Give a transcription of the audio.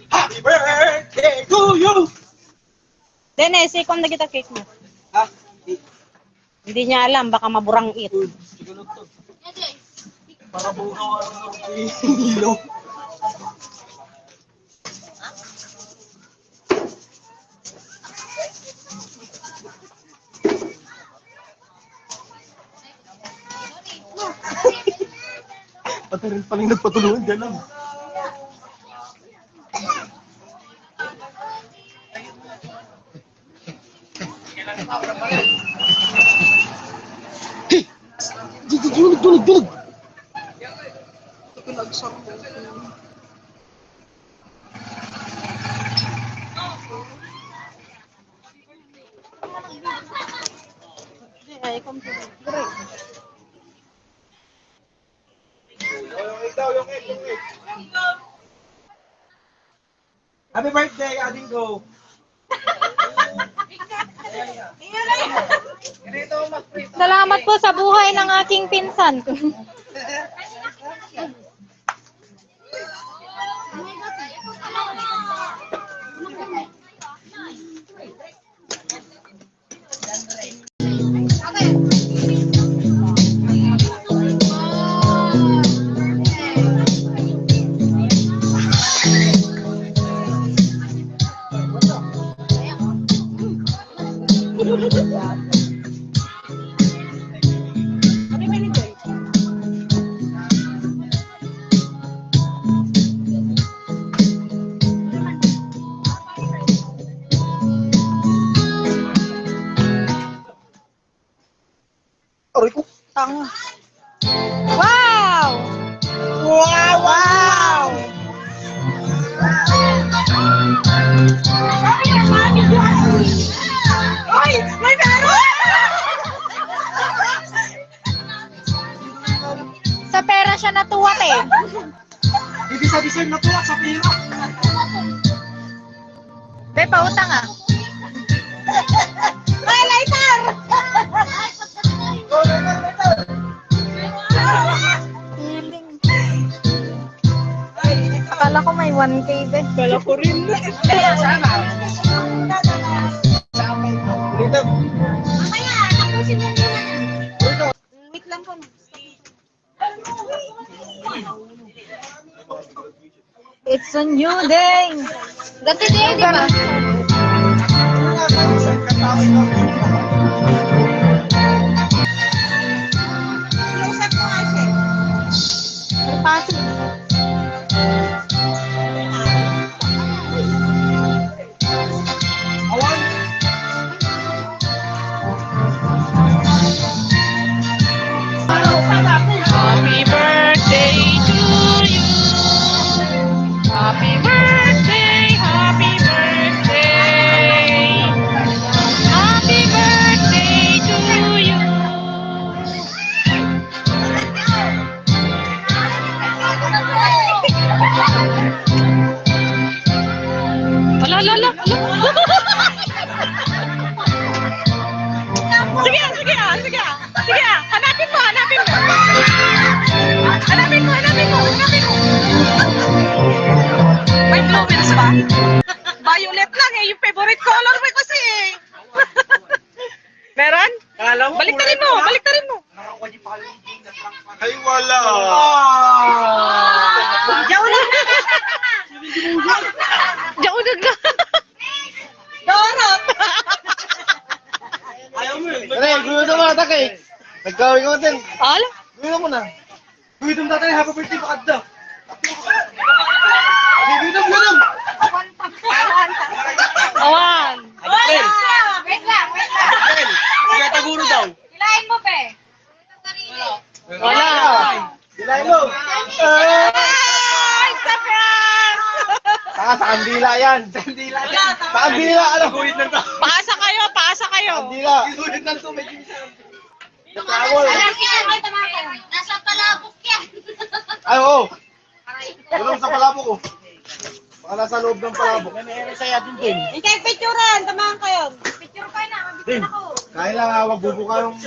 Happy birthday to you! Dennis, ikaw na kita cake mo. Ha? Hindi niya alam, baka maburang it. Para bukaw ang hilo. Pati rin paling nagpatulungan dyan lang. Dunog! Pinagsak ko. Happy birthday, Ading Go! Salamat po sa buhay ng aking pinsan. Aray ko! Tanga. Wow! Wow! Ay! May meron! Sa pera siya natuwat eh. Hindi sabi sa'yo natuwa sa pira. Be, pautang ah. Ay, lighter! Akala ko may 1K be. Akala ko rin. Wait lang po. It's a new day. Dati day, di ba? Pasok. Happy birthday to you. Happy birthday, happy birthday. Happy birthday to you. Ala. Sige. Hanapin mo. May blue wheels ba? Violet lang eh, yung favorite color mo kasi eh. Meron? Baliktarin mo. Ay, wala! Jaunag na. Dorot! Ayaw mo yun. Aray, guyo mo na takay. Nagkawin ko din. Ala? Guyo mo na. Guwitom tatay, happy birthday pa kadda. Guwitom! Awan. Wait lang. Kaya taguro daw. Hilahin mo, pe. Wala. Bilay mo. Ay, surprise! Saka sa kandila yan. Sa kandila, ano? Guwit ng tao. Paasa kayo. Kandila. Guwit ng tao, may Sa tawol. Nasa palabok yan. Ay, oo. Gulong sa palabok ko. Baka nasa loob ng palabok. Ikay picturean, tamahan kayo. Picture kayo na, Din. Kaya lang, wag bubuka yung